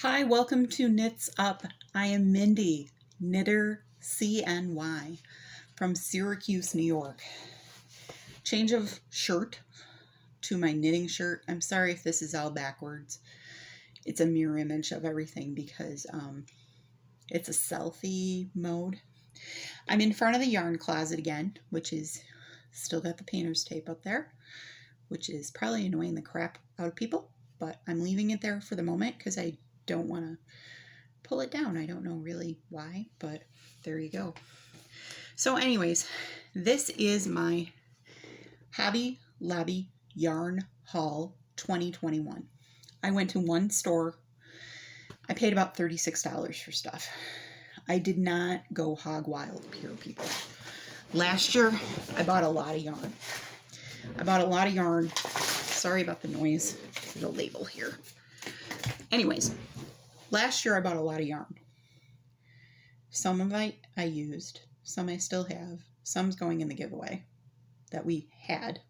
Hi, welcome to Knits Up. I am Mindy, Knitter CNY from Syracuse, New York. Change of shirt to my knitting shirt. I'm sorry if this is all backwards. It's a mirror image of everything because it's a selfie mode. I'm in front of the yarn closet again, which is still got the painter's tape up there, which is probably annoying the crap out of people, but I'm leaving it there for the moment because I don't want to pull it down. I don't know really why, but there you go. So anyways, this is my Hobby Lobby Yarn Haul 2021. I went to one store. I paid about $36 for stuff. I did not go hog wild here, people. Last year, I bought a lot of yarn. Sorry about the noise. There's a label here. Anyways, last year I bought a lot of yarn. Some of it I used, some I still have, some's going in the giveaway that we had.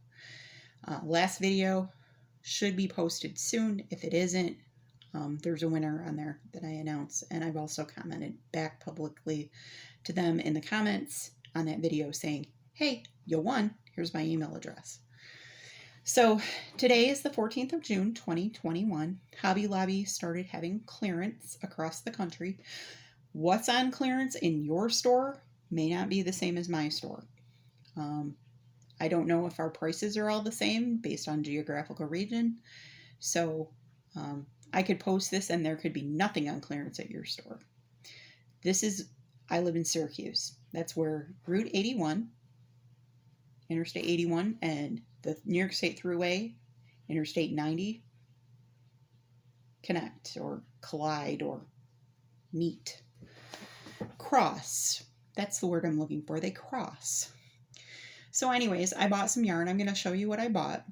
Last video should be posted soon. If it isn't, there's a winner on there that I announced, and I've also commented back publicly to them in the comments on that video saying, hey, you won, here's my email address. So today is the 14th of June, 2021. Hobby Lobby started having clearance across the country. What's on clearance in your store may not be the same as my store. I don't know if our prices are all the same based on geographical region. So I could post this and there could be nothing on clearance at your store. I live in Syracuse. That's where Route 81, Interstate 81, and the New York State Thruway, Interstate 90, connect or collide or meet. Cross. That's the word I'm looking for. They cross. So anyways, I bought some yarn. I'm going to show you what I bought.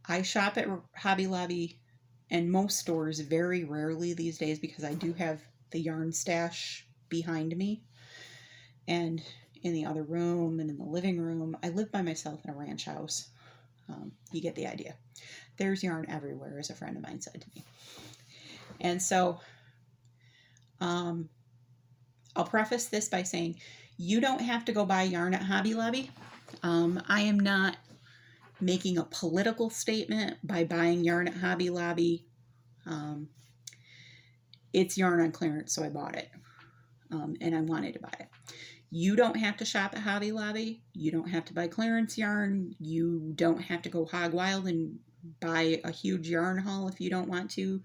I shop at Hobby Lobby and most stores very rarely these days because I do have the yarn stash behind me. And in the other room and in the living room. I live by myself in a ranch house. You get the idea. There's yarn everywhere, as a friend of mine said to me. And so I'll preface this by saying you don't have to go buy yarn at Hobby Lobby. I am not making a political statement by buying yarn at Hobby Lobby. It's yarn on clearance, so I bought it. And I wanted to buy it. You don't have to shop at Hobby Lobby. You don't have to buy clearance yarn. You don't have to go hog wild and buy a huge yarn haul if you don't want to.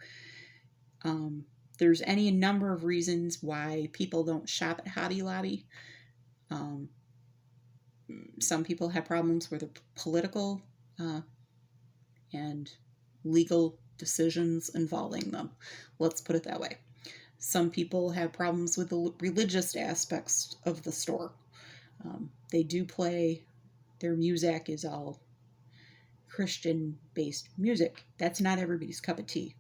There's any number of reasons why people don't shop at Hobby Lobby. Some people have problems with the political and legal decisions involving them. Let's put it that way. Some people have problems with the religious aspects of the store. They do play, their music is all Christian-based music. That's not everybody's cup of tea.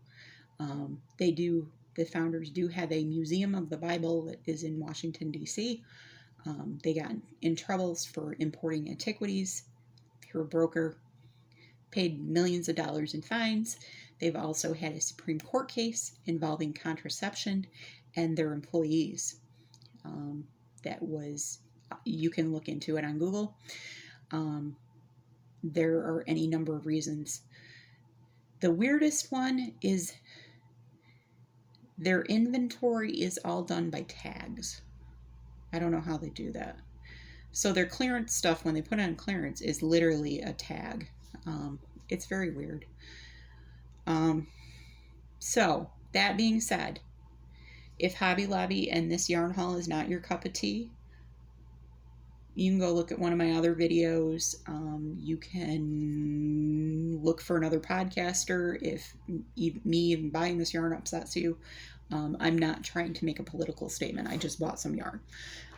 The founders do have a museum of the Bible that is in Washington, D.C. They got in troubles for importing antiquities through a broker, paid millions of dollars in fines. They've also had a Supreme Court case involving contraception and their employees. You can look into it on Google. There are any number of reasons. The weirdest one is their inventory is all done by tags. I don't know how they do that. So their clearance stuff, when they put it on clearance, is literally a tag. It's very weird. So that being said, if Hobby Lobby and this yarn haul is not your cup of tea, you can go look at one of my other videos. You can look for another podcaster if me even buying this yarn upsets you. I'm not trying to make a political statement. I just bought some yarn.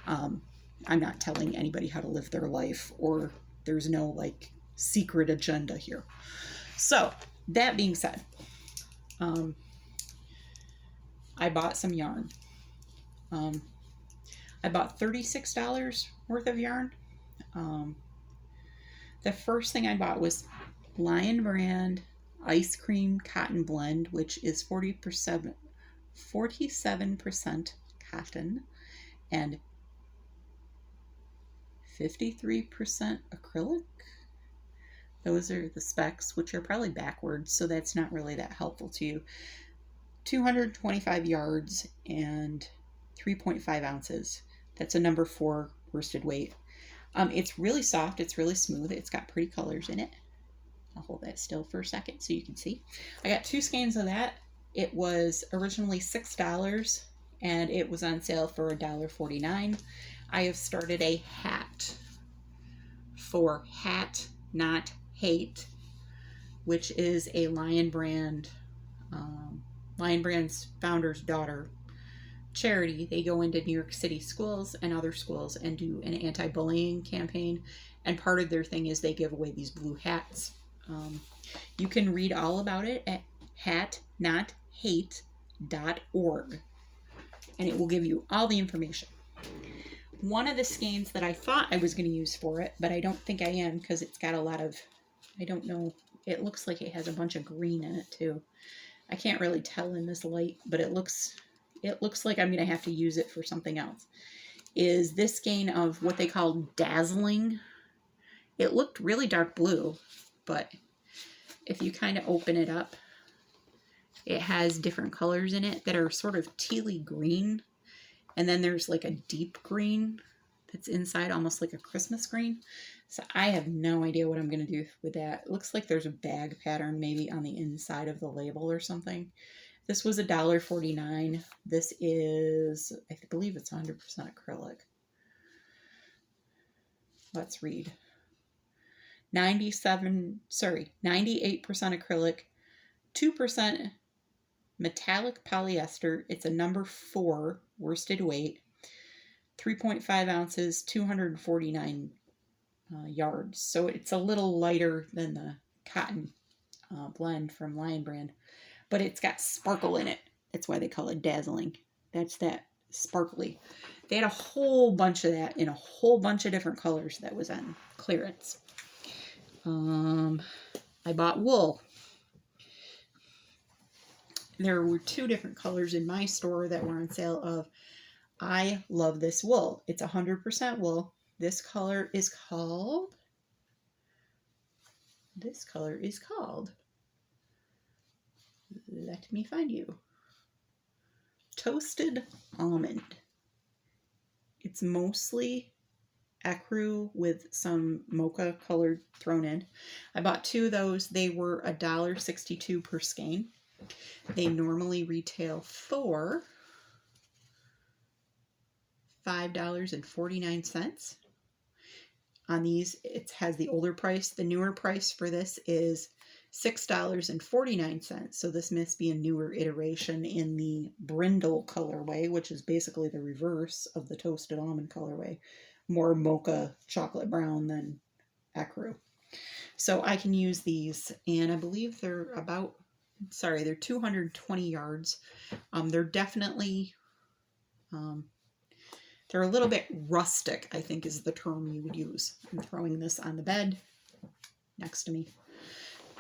I'm not telling anybody how to live their life, or there's no secret agenda here. So that being said, I bought some yarn. I bought $36 worth of yarn. The first thing I bought was Lion brand ice cream cotton blend, which is 47% cotton and 53% acrylic. Those are the specs, which are probably backwards, so that's not really that helpful to you. 225 yards and 3.5 ounces. That's a number 4 worsted weight. It's really soft. It's really smooth. It's got pretty colors in it. I'll hold that still for a second so you can see. I got 2 skeins of that. It was originally $6 and it was on sale for $1.49. I have started a hat for Hat Not Hate, which is a Lion Brand's founder's daughter charity. They go into New York City schools and other schools and do an anti-bullying campaign, and part of their thing is they give away these blue hats. You can read all about it at hatnothate.org, and it will give you all the information. One of the skeins that I thought I was going to use for it, but I don't think I am, because it's got a lot of, I don't know, it looks like it has a bunch of green in it too. I can't really tell in this light, but it looks like I'm going to have to use it for something else, is this skein of what they call Dazzling. It looked really dark blue, but if you kind of open it up, it has different colors in it that are sort of tealy green. And then there's like a deep green that's inside, almost like a Christmas green. So I have no idea what I'm going to do with that. It looks like there's a bag pattern maybe on the inside of the label or something. This was $1.49. This is, I believe it's 100% acrylic. Let's read. 98% acrylic, 2% metallic polyester. It's a number 4 worsted weight, 3.5 ounces, 249 yards. So it's a little lighter than the cotton blend from Lion Brand, but it's got sparkle in it. That's why they call it Dazzling. That's that sparkly. They had a whole bunch of that in a whole bunch of different colors that was on clearance. I bought wool. There were 2 different colors in my store that were on sale of. I love this wool. It's 100% wool. This color is called, let me find you, Toasted Almond. It's mostly ecru with some mocha color thrown in. I bought 2 of those. They were $1.62 per skein. They normally retail for $5.49. On these, it has the older price. The newer price for this is $6.49. So this must be a newer iteration in the brindle colorway, which is basically the reverse of the toasted almond colorway. More mocha chocolate brown than ecru. So I can use these, and I believe they're about, they're 220 yards. They're definitely, they're a little bit rustic, I think is the term you would use. I'm throwing this on the bed next to me.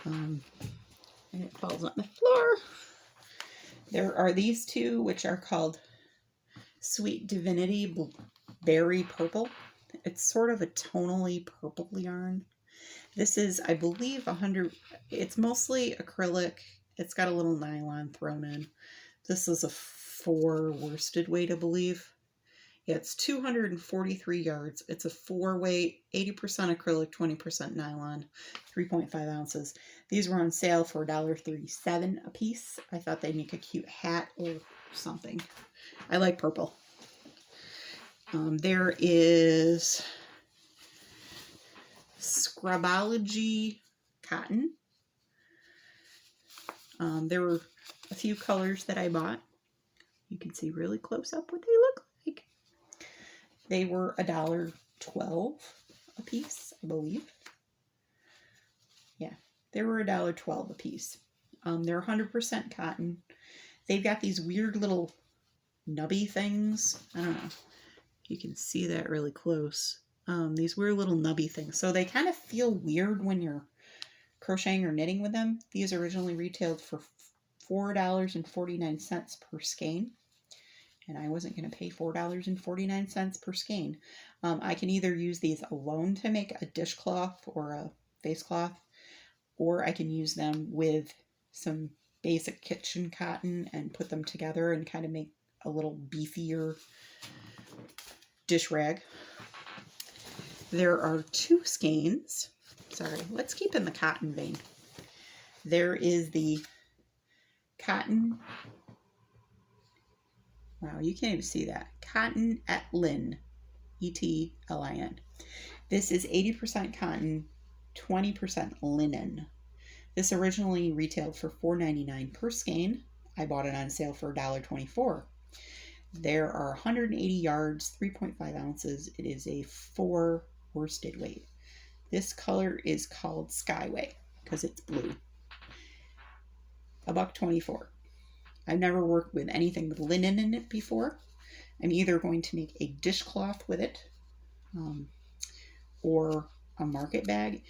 And it falls on the floor. There are these 2, which are called Sweet Divinity Berry Purple. It's sort of a tonally purple yarn. This is, I believe, 100. It's mostly acrylic. It's got a little nylon thrown in. This is a 4 worsted weight, I believe. Yeah, it's 243 yards. It's a 4 weight, 80% acrylic, 20% nylon, 3.5 ounces. These were on sale for $1.37 a piece. I thought they'd make a cute hat or something. I like purple. There is Scrubology Cotton. There were a few colors that I bought. You can see really close up what they look like. They were $1.12 a piece, I believe. Yeah, they were $1.12 a piece. They're 100% cotton. They've got these weird little nubby things. I don't know. You can see that really close. These weird little nubby things. So they kind of feel weird when you're crocheting or knitting with them. These originally retailed for $4.49 per skein. And I wasn't going to pay $4.49 per skein. I can either use these alone to make a dishcloth or a face cloth, or I can use them with some basic kitchen cotton and put them together and kind of make a little beefier dish rag. There are 2 skeins. Sorry, let's keep in the cotton vein. There is the cotton. Wow, you can't even see that. Cotton Etlin, E-T-L-I-N. This is 80% cotton, 20% linen. This originally retailed for $4.99 per skein. I bought it on sale for $1.24. There are 180 yards, 3.5 ounces. It is a 4 worsted weight. This color is called Skyway because it's blue. $1.24. I've never worked with anything with linen in it before. I'm either going to make a dishcloth with it or a market bag.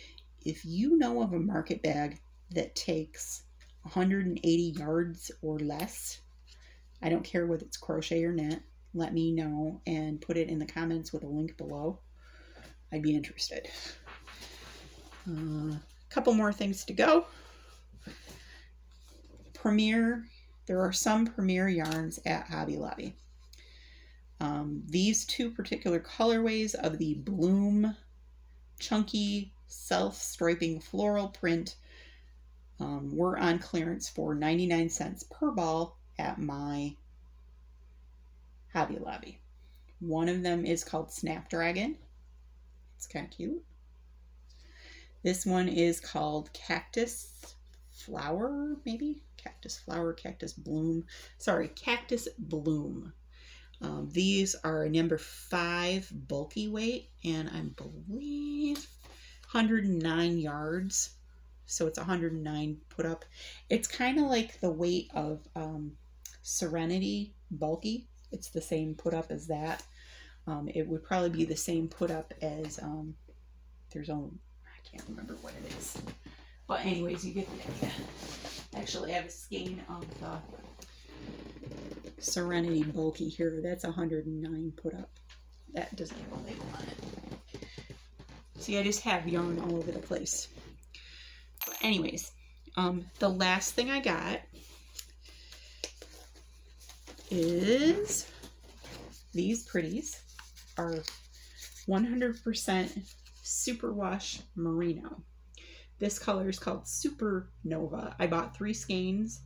If you know of a market bag that takes 180 yards or less, I don't care whether it's crochet or knit, let me know and put it in the comments with a link below. I'd be interested. A couple more things to go. There are some Premier yarns at Hobby Lobby. These 2 particular colorways of the Bloom chunky self-striping floral print were on clearance for 99 cents per ball at my Hobby Lobby. One of them is called Snapdragon. It's kind of cute. This one is called Cactus Flower, maybe? Cactus Flower, Cactus Bloom. Sorry, Cactus Bloom. These are a number 5 bulky weight, and I believe 109 yards. So it's 109 put up. It's kind of like the weight of Serenity bulky. It's the same put up as that. It would probably be the same put up as there's only, I can't remember what it is. But anyways, you get the idea. Actually, I have a skein of the Serenity bulky here. That's 109 put up. That doesn't have a label on it. See, I just have yarn all over the place. But anyways, the last thing I got is these pretties are 100% superwash merino. This color is called Supernova. I bought 3 skeins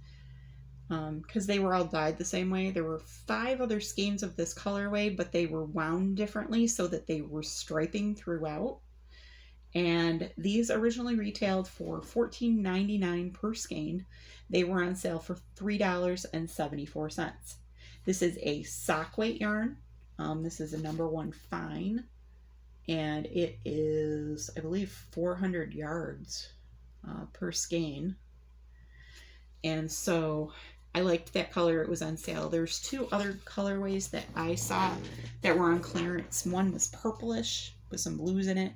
because they were all dyed the same way. There were 5 other skeins of this colorway, but they were wound differently so that they were striping throughout. And these originally retailed for $14.99 per skein. They were on sale for $3.74. This is a sock weight yarn. This is a number 1 fine. And it is, I believe, 400 yards per skein. And so I liked that color. It was on sale. There's 2 other colorways that I saw that were on clearance. One was purplish with some blues in it.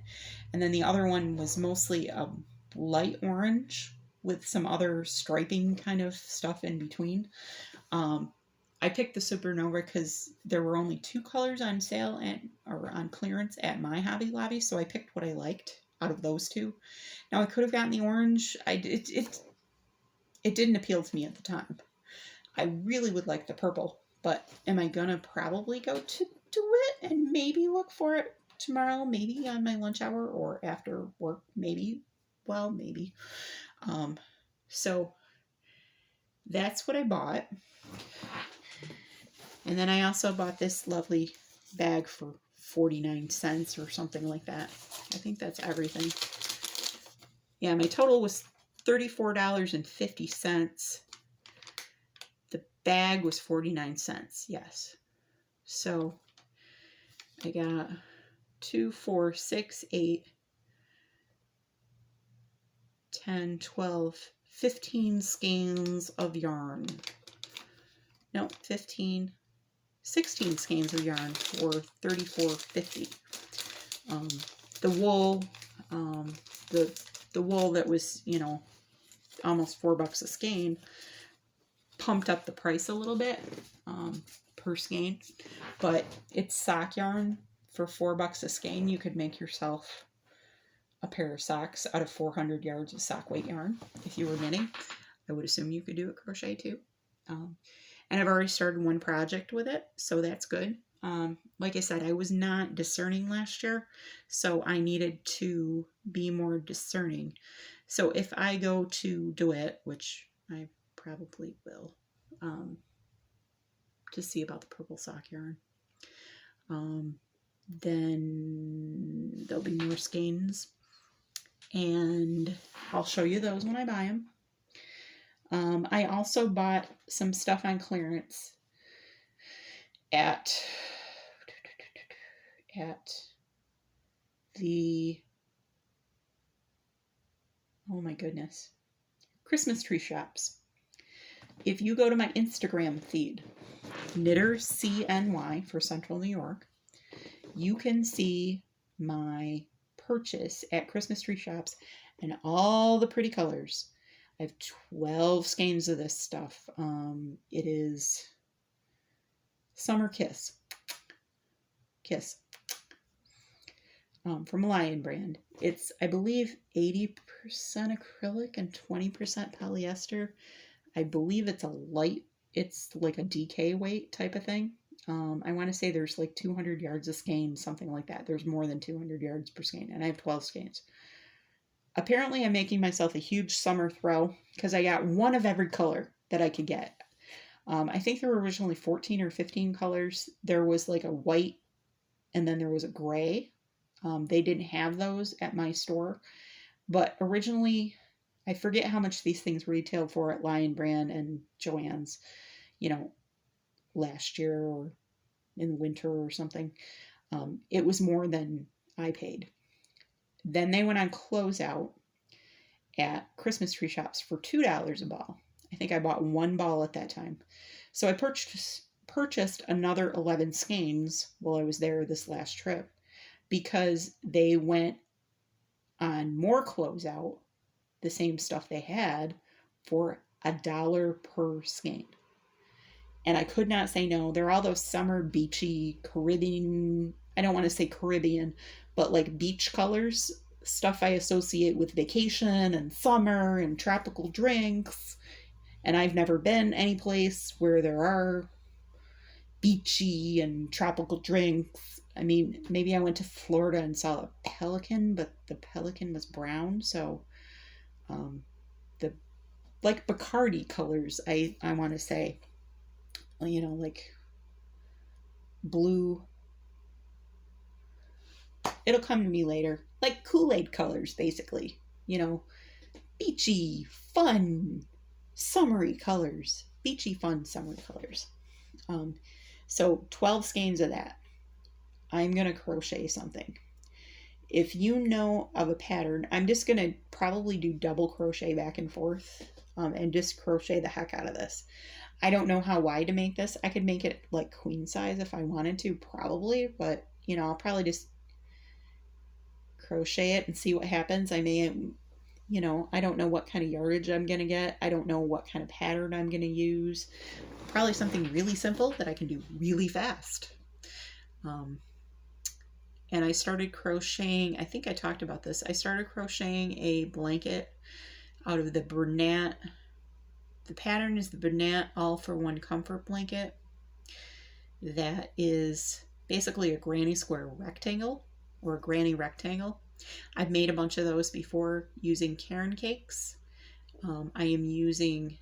And then the other one was mostly a light orange with some other striping kind of stuff in between. I picked the Supernova because there were only 2 colors on sale or on clearance at my Hobby Lobby, so I picked what I liked out of those 2. Now I could have gotten the orange. It didn't appeal to me at the time. I really would like the purple, but am I gonna probably go to it and maybe look for it tomorrow? Maybe on my lunch hour or after work. Maybe. Well, maybe. So that's what I bought. And then I also bought this lovely bag for 49 cents or something like that. I think that's everything. Yeah, my total was $34.50. The bag was 49 cents, yes. So I got 2, 4, 6, 8, 10, 12, 15 skeins of yarn. No, 16 skeins of yarn for $34.50. The wool, the the wool that was, you know, almost $4 a skein pumped up the price a little bit per skein. But it's sock yarn for $4 a skein. You could make yourself a pair of socks out of 400 yards of sock weight yarn if you were knitting. I would assume you could do it crochet too. And I've already started one project with it, so that's good. Like I said, I was not discerning last year, so I needed to be more discerning. So if I go to DeWitt, which I probably will, to see about the purple sock yarn, then there'll be more skeins, and I'll show you those when I buy them. I also bought some stuff on clearance at the, oh my goodness, Christmas tree shops. If you go to my Instagram feed, KnitterCNY for Central New York, you can see my purchase at Christmas tree shops and all the pretty colors. I have 12 skeins of this stuff. It is Summer Kiss from Lion brand. It's, I believe, 80% acrylic and 20% polyester. I believe it's a light, it's like a DK weight type of thing. I want to say there's like 200 yards a skein, something like that. There's more than 200 yards per skein, and I have 12 skeins. Apparently, I'm making myself a huge summer throw because I got one of every color that I could get. I think there were originally 14 or 15 colors. There was like a white, and then there was a gray. They didn't have those at my store. But originally, I forget how much these things retailed for at Lion Brand and Joann's, you know, last year or in the winter or something. It was more than I paid. Then they went on closeout at Christmas tree shops for $2 a ball. I think I bought one ball at that time. So I purchased another 11 skeins while I was there this last trip because they went on more closeout, the same stuff they had, for $1 per skein. And I could not say no. They're all those summer beachy Caribbean, I don't want to say Caribbean, but like beach colors, stuff I associate with vacation and summer and tropical drinks. And I've never been any place where there are beachy and tropical drinks. I mean, maybe I went to Florida and saw a pelican, but the pelican was brown. So the like Bacardi colors, I want to say, you know, like blue. It'll come to me later. Like Kool-Aid colors, basically. You know, beachy, fun, summery colors. Beachy, fun, summery colors. So 12 skeins of that. I'm going to crochet something. If you know of a pattern, I'm just going to probably do double crochet back and forth and just crochet the heck out of this. I don't know how wide to make this. I could make it like queen size if I wanted to, probably, but you know, I'll probably just crochet it and see what happens. I may, you know, I don't know what kind of yardage I'm going to get. I don't know what kind of pattern I'm going to use. Probably something really simple that I can do really fast. And I started crocheting, I think I talked about this. I started crocheting a blanket out of the Bernat. The pattern is the Bernat All for One Comfort blanket. That is basically a granny square rectangle or a granny rectangle. I've made a bunch of those before using Cairn cakes. I am using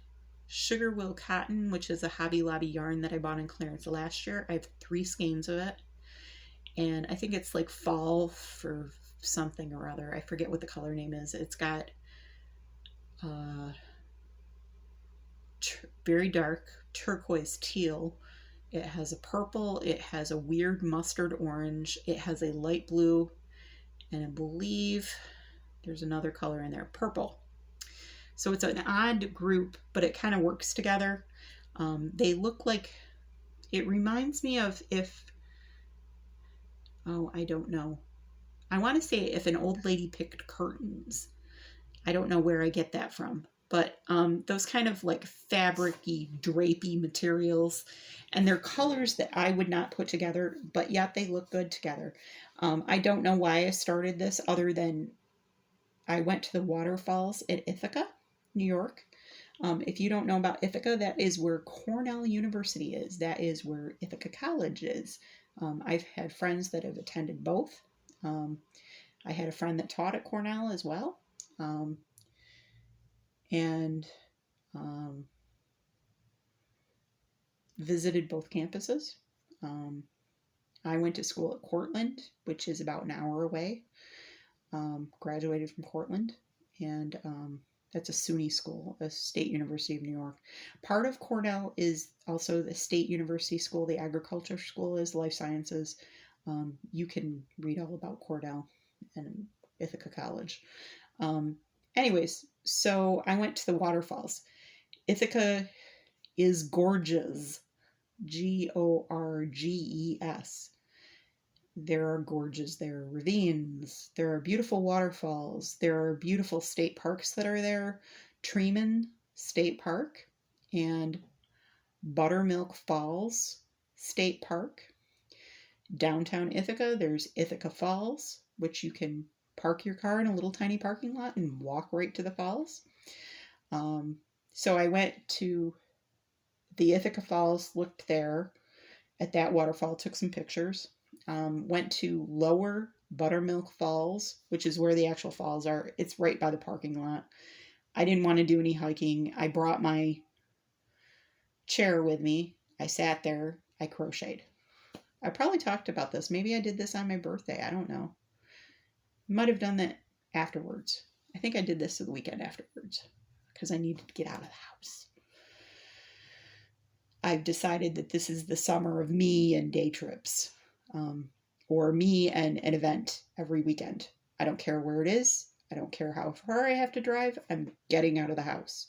Scrubology Cotton, which is a Hobby Lobby yarn that I bought in clearance last year. I have 3 skeins of it. And I think it's like fall for something or other. I forget what the color name is. It's got very dark turquoise teal. It has a purple. It has a weird mustard orange. It has a light blue. And I believe there's another color in there, purple. So it's an odd group, but it kind of works together. They look like, it reminds me of I don't know. I want to say if an old lady picked curtains I don't know where I get that from, but those kind of like fabric-y, drapey materials, and they're colors that I would not put together, but yet they look good together. I don't know why I started this other than I went to the waterfalls at Ithaca, New York. If you don't know about Ithaca, that is where Cornell University is. That is where Ithaca College is. I've had friends that have attended both. I had a friend that taught at Cornell as well. And visited both campuses. I went to school at Cortland, which is about an hour away. Graduated from Cortland, and that's a SUNY school, a State University of New York. Part of Cornell is also the State University School. The agriculture school is life sciences. You can read all about Cornell and Ithaca College. Anyways, so I went to the waterfalls. Ithaca is gorgeous. Gorges. There are gorges, there are ravines, there are beautiful waterfalls, there are beautiful state parks that are there. Treman State Park and Buttermilk Falls State Park. Downtown Ithaca, there's Ithaca Falls, which you can park your car in a little tiny parking lot and walk right to the falls. So I went to the Ithaca Falls, looked there at that waterfall, took some pictures. Went to Lower Buttermilk Falls, which is where the actual falls are. It's right by the parking lot. I didn't want to do any hiking. I brought my chair with me. I sat there. I crocheted. I probably talked about this. Maybe I did this on my birthday. I don't know. Might have done that afterwards. I think I did this the weekend afterwards because I needed to get out of the house. I've decided that this is the summer of me and day trips, or me and an event every weekend. I don't care where it is. I don't care how far I have to drive. I'm getting out of the house.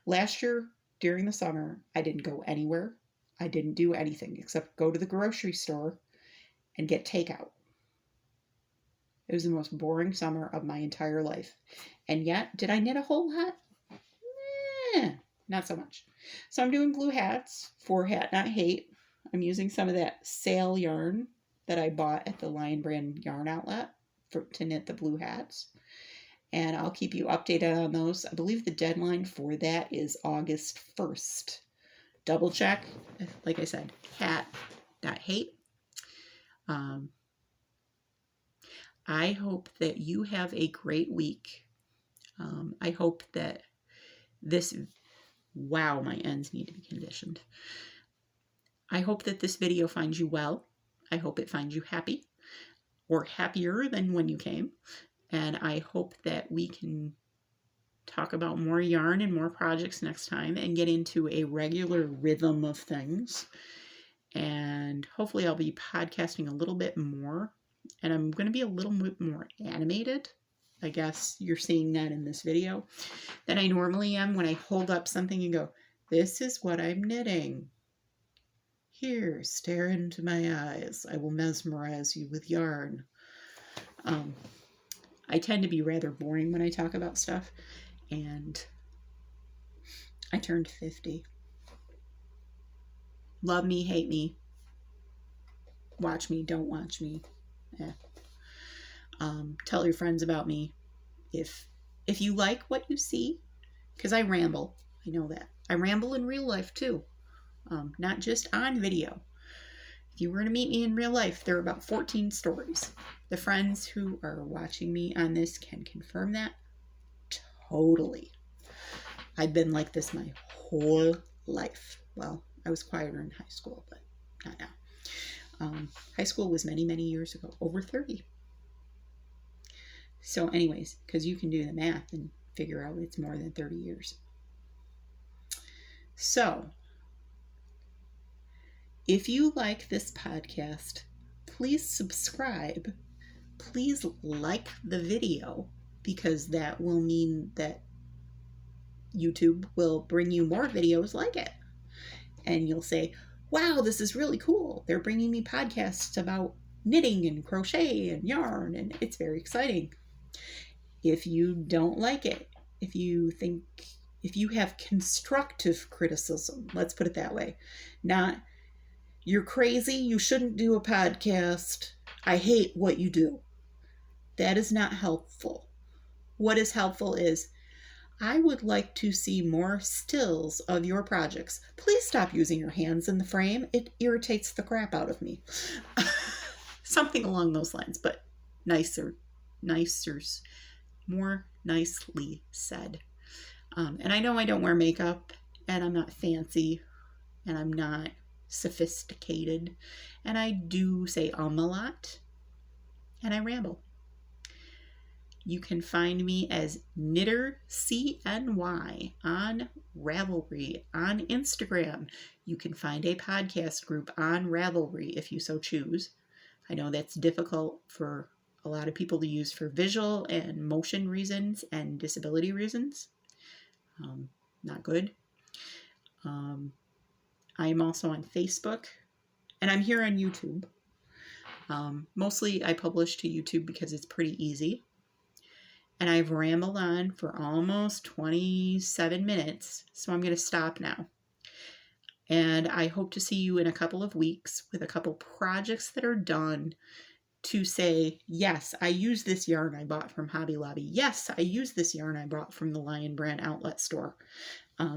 Last year, during the summer, I didn't go anywhere. I didn't do anything except go to the grocery store and get takeout. It was the most boring summer of my entire life. And yet, did I knit a whole hat? Not so much. So I'm doing blue hats for Hat Not Hate. I'm using some of that sale yarn that I bought at the Lion Brand yarn outlet to knit the blue hats. And I'll keep you updated on those. I believe the deadline for that is August 1st. Double check. Like I said, Hat Not Hate. I hope that you have a great week. I hope that wow, my ends need to be conditioned. I hope that this video finds you well. I hope it finds you happy or happier than when you came. And I hope that we can talk about more yarn and more projects next time and get into a regular rhythm of things. And hopefully I'll be podcasting a little bit more. And I'm going to be a little bit more animated. I guess you're seeing that in this video than I normally am when I hold up something and go, this is what I'm knitting. Here, stare into my eyes. I will mesmerize you with yarn. I tend to be rather boring when I talk about stuff, and I turned 50. Love me, hate me. Watch me, don't watch me. Tell your friends about me. If you like what you see, because I ramble. I know that. I ramble in real life too. Not just on video. If you were to meet me in real life, there are about 14 stories. The friends who are watching me on this can confirm that totally. I've been like this my whole life. Well, I was quieter in high school, but not now. High school was many, many years ago, over 30. So anyways, because you can do the math and figure out it's more than 30 years. So, if you like this podcast, please subscribe. Please like the video, because that will mean that YouTube will bring you more videos like it. And you'll say, wow, this is really cool. They're bringing me podcasts about knitting and crochet and yarn, and it's very exciting. If you don't like it, if you have constructive criticism, let's put it that way, not you're crazy, you shouldn't do a podcast, I hate what you do. That is not helpful. What is helpful is, I would like to see more stills of your projects. Please stop using your hands in the frame. It irritates the crap out of me. Something along those lines, but nicer, more nicely said. And I know I don't wear makeup, and I'm not fancy, and I'm not sophisticated, and I do say a lot, and I ramble. You can find me as KnitterCNY on Ravelry, on Instagram. You can find a podcast group on Ravelry if you so choose. I know that's difficult for a lot of people to use for visual and motion reasons and disability reasons. Not good. I am also on Facebook, and I'm here on YouTube. Mostly I publish to YouTube because it's pretty easy. And I've rambled on for almost 27 minutes, so I'm going to stop now. And I hope to see you in a couple of weeks with a couple projects that are done to say, yes, I use this yarn I bought from Hobby Lobby. Yes, I use this yarn I bought from the Lion Brand outlet store.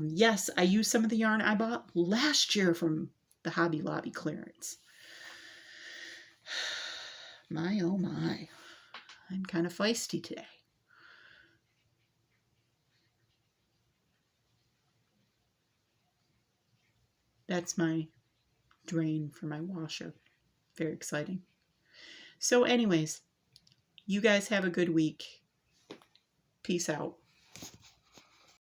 Yes, I use some of the yarn I bought last year from the Hobby Lobby clearance. My, oh my. I'm kind of feisty today. That's my drain for my washer. Very exciting. So anyways, you guys have a good week. Peace out.